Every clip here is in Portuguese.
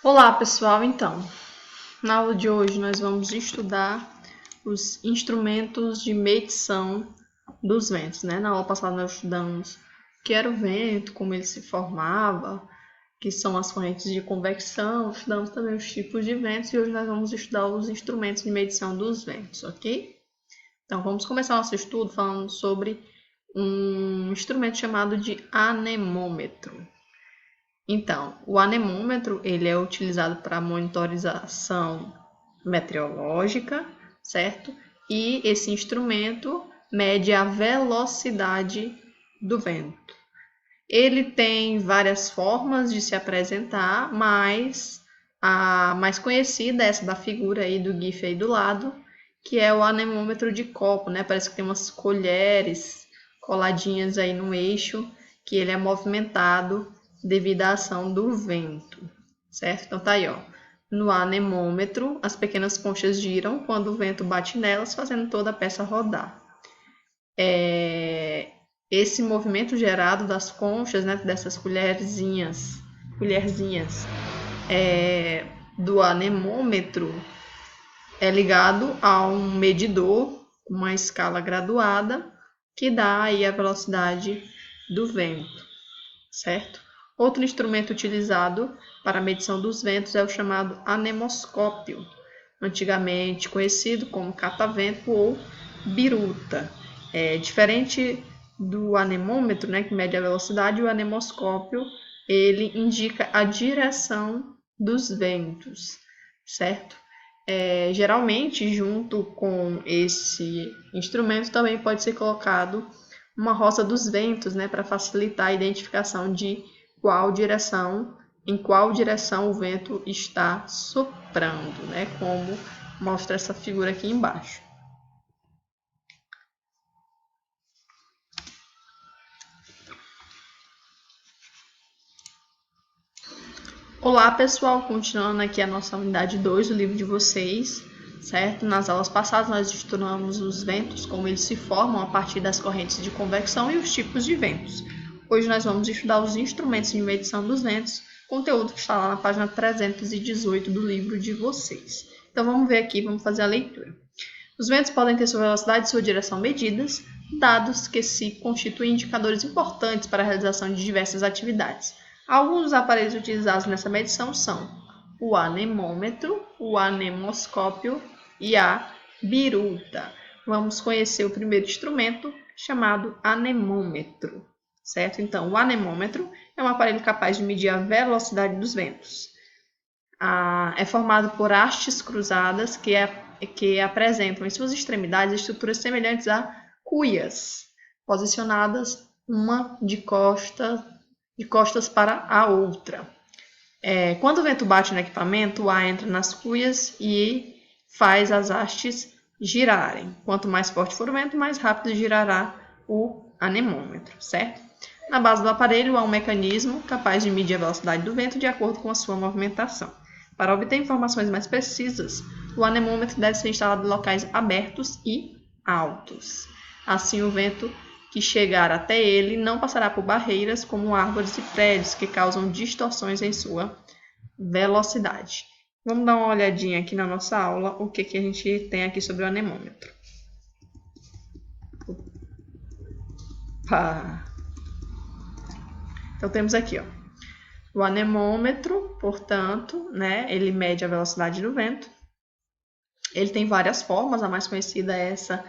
Olá pessoal, então, na aula de hoje nós vamos estudar os instrumentos de medição dos ventos, né? Na aula passada nós estudamos o que era o vento, como ele se formava, que são as correntes de convecção, estudamos também os tipos de ventos e hoje nós vamos estudar os instrumentos de medição dos ventos, ok? Então vamos começar nosso estudo falando sobre um instrumento chamado de anemômetro. Então, o anemômetro ele é utilizado para monitorização meteorológica, certo? E esse instrumento mede a velocidade do vento. Ele tem várias formas de se apresentar, mas a mais conhecida é essa da figura aí do GIF aí do lado, que é o anemômetro de copo, né? Parece que tem umas colheres coladinhas aí no eixo, que ele é movimentado devido à ação do vento, certo? Então tá aí, ó. No anemômetro, as pequenas conchas giram quando o vento bate nelas, fazendo toda a peça rodar. Esse movimento gerado das conchas, né, dessas colherzinhas do anemômetro é ligado a um medidor, uma escala graduada, que dá aí a velocidade do vento, certo? Outro instrumento utilizado para a medição dos ventos é o chamado anemoscópio, antigamente conhecido como catavento ou biruta. Diferente do anemômetro, né, que mede a velocidade, o anemoscópio ele indica a direção dos ventos, certo? Geralmente, junto com esse instrumento, também pode ser colocado uma rosa dos ventos, né, para facilitar a identificação de em qual direção o vento está soprando, né, como mostra essa figura aqui embaixo. Olá pessoal, continuando aqui a nossa unidade 2 do livro de vocês, certo? Nas aulas passadas nós estudamos os ventos, como eles se formam a partir das correntes de convecção e os tipos de ventos. Hoje nós vamos estudar os instrumentos de medição dos ventos, conteúdo que está lá na página 318 do livro de vocês. Então vamos ver aqui, vamos fazer a leitura. Os ventos podem ter sua velocidade e sua direção medidas, dados que se constituem indicadores importantes para a realização de diversas atividades. Alguns dos aparelhos utilizados nessa medição são o anemômetro, o anemoscópio e a biruta. Vamos conhecer o primeiro instrumento, chamado anemômetro, certo? Então, o anemômetro é um aparelho capaz de medir a velocidade dos ventos. É formado por hastes cruzadas que apresentam em suas extremidades estruturas semelhantes a cuias, posicionadas uma de costas para a outra. Quando o vento bate no equipamento, o ar entra nas cuias e faz as hastes girarem. Quanto mais forte for o vento, mais rápido girará o anemômetro, certo? Na base do aparelho há um mecanismo capaz de medir a velocidade do vento de acordo com a sua movimentação. Para obter informações mais precisas, o anemômetro deve ser instalado em locais abertos e altos. Assim, o vento que chegar até ele não passará por barreiras como árvores e prédios que causam distorções em sua velocidade. Vamos dar uma olhadinha aqui na nossa aula o que a gente tem aqui sobre o anemômetro. Então temos aqui, ó, o anemômetro, portanto, né, ele mede a velocidade do vento. Ele tem várias formas, a mais conhecida é essa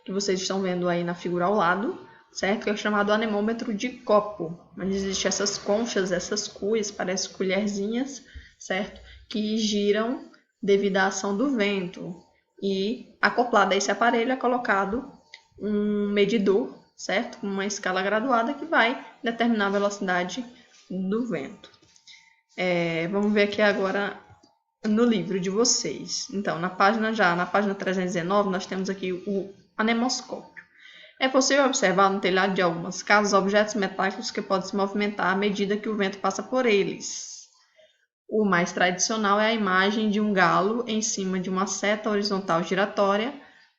que vocês estão vendo aí na figura ao lado, certo? Que é chamado anemômetro de copo, onde existem essas conchas, essas cuias, parecem colherzinhas, certo? Que giram devido à ação do vento. E acoplado a esse aparelho é colocado um medidor, certo? Com uma escala graduada que vai determinar a velocidade do vento. Vamos ver aqui agora no livro de vocês. Então, na página 319, nós temos aqui o anemoscópio. É possível observar no telhado de algumas casas objetos metálicos que podem se movimentar à medida que o vento passa por eles. O mais tradicional é a imagem de um galo em cima de uma seta horizontal giratória,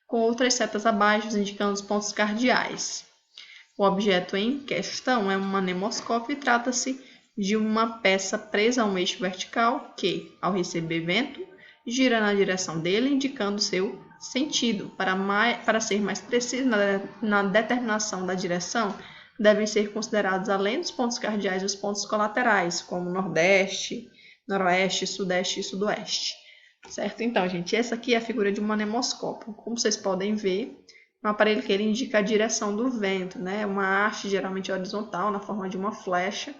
com outras setas abaixo indicando os pontos cardeais. O objeto em questão é um anemoscópio e trata-se de uma peça presa a um eixo vertical que, ao receber vento, gira na direção dele, indicando seu sentido. Para ser mais preciso na determinação da direção, devem ser considerados, além dos pontos cardeais, os pontos colaterais, como nordeste, noroeste, sudeste e sudoeste. Certo? Então, gente, essa aqui é a figura de um anemoscópio. Como vocês podem ver, um aparelho que ele indica a direção do vento, né? Uma haste geralmente horizontal, na forma de uma flecha,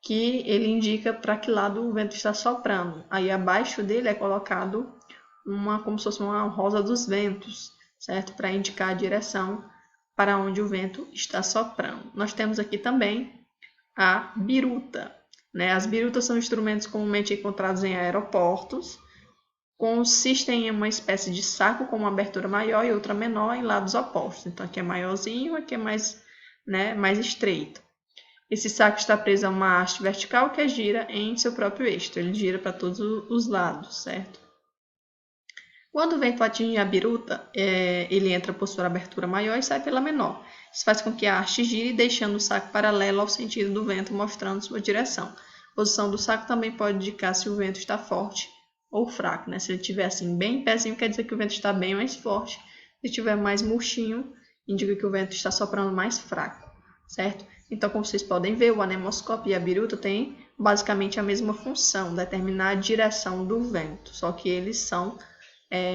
que ele indica para que lado o vento está soprando. Aí abaixo dele é colocado como se fosse uma rosa dos ventos, certo? Para indicar a direção para onde o vento está soprando. Nós temos aqui também a biruta, né? As birutas são instrumentos comumente encontrados em aeroportos, consistem em uma espécie de saco com uma abertura maior e outra menor em lados opostos. Então aqui é maiorzinho, aqui é mais estreito. Esse saco está preso a uma haste vertical que gira em seu próprio eixo. Ele gira para todos os lados, certo? Quando o vento atinge a biruta, ele entra por sua abertura maior e sai pela menor. Isso faz com que a haste gire, deixando o saco paralelo ao sentido do vento, mostrando sua direção. A posição do saco também pode indicar se o vento está forte ou fraco, né? Se ele estiver assim bem em pezinho, quer dizer que o vento está bem mais forte. Se estiver mais murchinho, indica que o vento está soprando mais fraco, certo? Então, como vocês podem ver, o anemoscópio e a biruta têm basicamente a mesma função, determinar a direção do vento, só que eles são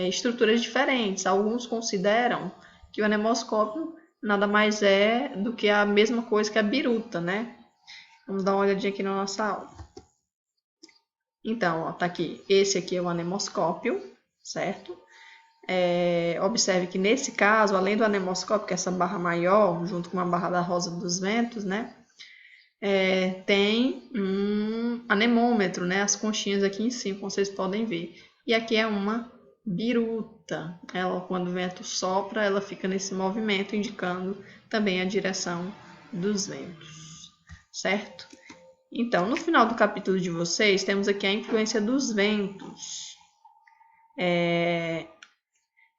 estruturas diferentes. Alguns consideram que o anemoscópio nada mais é do que a mesma coisa que a biruta, né? Vamos dar uma olhadinha aqui na nossa aula. Então, ó, tá aqui. Esse aqui é o anemoscópio, certo? Observe que nesse caso, além do anemoscópio, que é essa barra maior, junto com a barra da rosa dos ventos, né? Tem um anemômetro, né? As conchinhas aqui em cima, como vocês podem ver. E aqui é uma biruta. Ela, quando o vento sopra, ela fica nesse movimento, indicando também a direção dos ventos, certo? Então, no final do capítulo de vocês, temos aqui a influência dos ventos.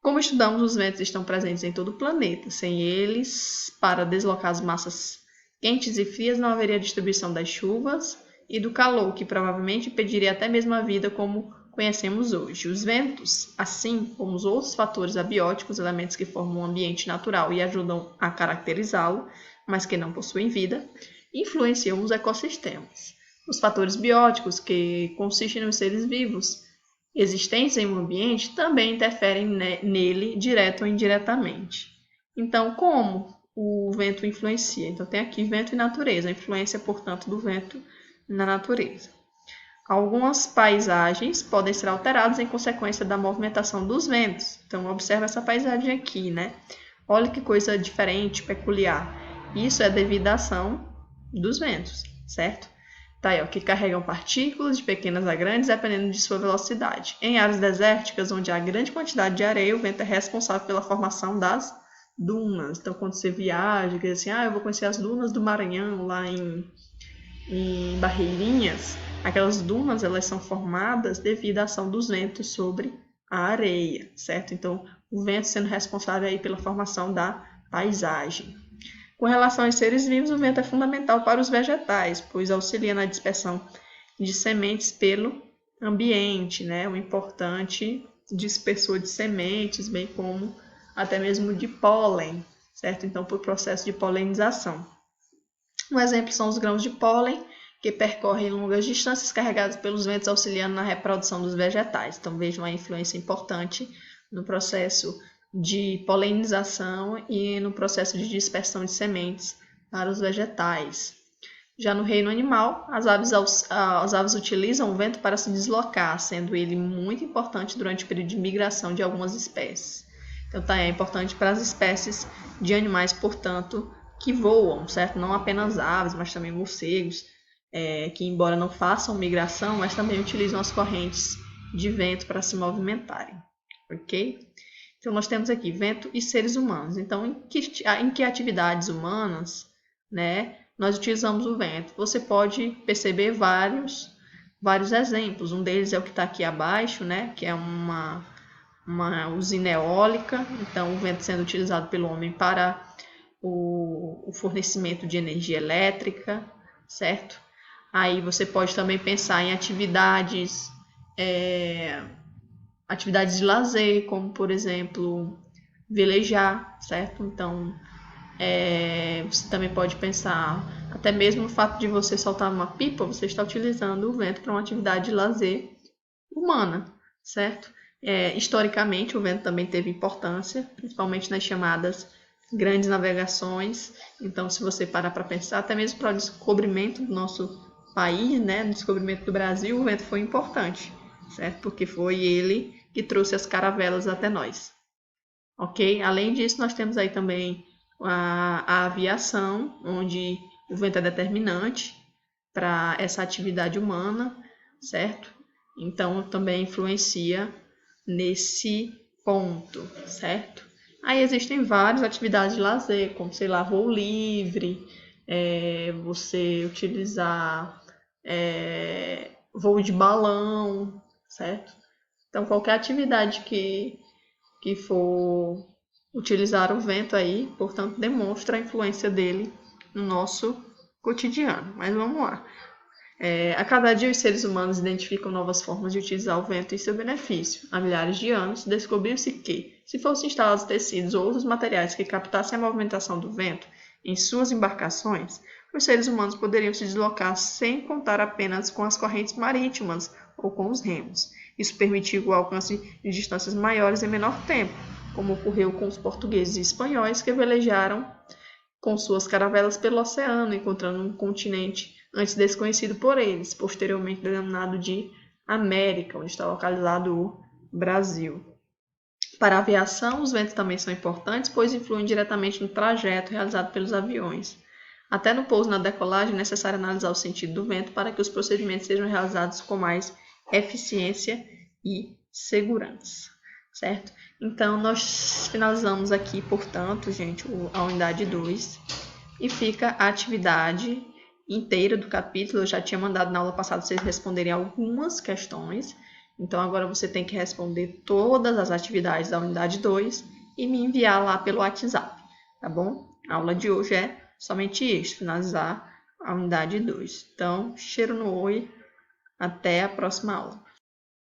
Como estudamos, os ventos estão presentes em todo o planeta. Sem eles, para deslocar as massas quentes e frias, não haveria distribuição das chuvas e do calor, que provavelmente impediria até mesmo a vida como conhecemos hoje. Os ventos, assim como os outros fatores abióticos, elementos que formam um ambiente natural e ajudam a caracterizá-lo, mas que não possuem vida, influenciam os ecossistemas. Os fatores bióticos, que consistem nos seres vivos existentes em um ambiente, também interferem nele direto ou indiretamente. Então, como o vento influencia? Então, tem aqui vento e natureza, a influência, portanto, do vento na natureza. Algumas paisagens podem ser alteradas em consequência da movimentação dos ventos. Então, observa essa paisagem aqui, né? Olha que coisa diferente, peculiar. Isso é devido à ação dos ventos, certo? Tá aí, ó, que carregam partículas de pequenas a grandes, dependendo de sua velocidade. Em áreas desérticas, onde há grande quantidade de areia, o vento é responsável pela formação das dunas. Então, quando você viaja, diz assim, eu vou conhecer as dunas do Maranhão, lá em Barreirinhas, aquelas dunas, elas são formadas devido à ação dos ventos sobre a areia, certo? Então, o vento sendo responsável aí pela formação da paisagem. Com relação aos seres vivos, o vento é fundamental para os vegetais, pois auxilia na dispersão de sementes pelo ambiente, né? Um importante dispersor de sementes, bem como até mesmo de pólen, certo? Então, por processo de polinização. Um exemplo são os grãos de pólen, que percorrem longas distâncias carregados pelos ventos, auxiliando na reprodução dos vegetais. Então, vejam a influência importante no processo de polinização e no processo de dispersão de sementes para os vegetais. Já no reino animal, as aves utilizam o vento para se deslocar, sendo ele muito importante durante o período de migração de algumas espécies. Então, é importante para as espécies de animais, portanto, que voam, certo? Não apenas aves, mas também morcegos, que embora não façam migração, mas também utilizam as correntes de vento para se movimentarem, ok? Então, nós temos aqui vento e seres humanos. Então, em que atividades humanas, né, nós utilizamos o vento? Você pode perceber vários exemplos. Um deles é o que está aqui abaixo, né, que é uma usina eólica. Então, o vento sendo utilizado pelo homem para o fornecimento de energia elétrica, certo? Aí você pode também pensar em atividades de lazer, como por exemplo velejar, certo? Então você também pode pensar, até mesmo o fato de você soltar uma pipa, você está utilizando o vento para uma atividade de lazer humana, certo? Historicamente, o vento também teve importância, principalmente nas chamadas grandes navegações. Então, se você parar para pensar, até mesmo para o descobrimento do nosso país, né, no descobrimento do Brasil, o vento foi importante, certo? Porque foi ele que trouxe as caravelas até nós, ok? Além disso, nós temos aí também a aviação, onde o vento é determinante para essa atividade humana, certo? Então, também influencia nesse ponto, certo? Aí existem várias atividades de lazer, como, sei lá, voo livre, você utilizar voo de balão, certo? Então, qualquer atividade que for utilizar o vento aí, portanto, demonstra a influência dele no nosso cotidiano. Mas vamos lá. A cada dia, os seres humanos identificam novas formas de utilizar o vento em seu benefício. Há milhares de anos, descobriu-se que, se fossem instalados tecidos ou outros materiais que captassem a movimentação do vento em suas embarcações, os seres humanos poderiam se deslocar sem contar apenas com as correntes marítimas ou com os remos. Isso permitiu o alcance de distâncias maiores em menor tempo, como ocorreu com os portugueses e espanhóis que velejaram com suas caravelas pelo oceano, encontrando um continente antes desconhecido por eles, posteriormente denominado de América, onde está localizado o Brasil. Para a aviação, os ventos também são importantes, pois influem diretamente no trajeto realizado pelos aviões. Até no pouso e na decolagem é necessário analisar o sentido do vento para que os procedimentos sejam realizados com mais eficiência e segurança, certo? Então, nós finalizamos aqui, portanto, gente, a unidade 2 e fica a atividade inteira do capítulo. Eu já tinha mandado na aula passada vocês responderem algumas questões, então agora você tem que responder todas as atividades da unidade 2 e me enviar lá pelo WhatsApp, tá bom? A aula de hoje é somente isso, finalizar a unidade 2. Então, cheiro no oi, até a próxima aula.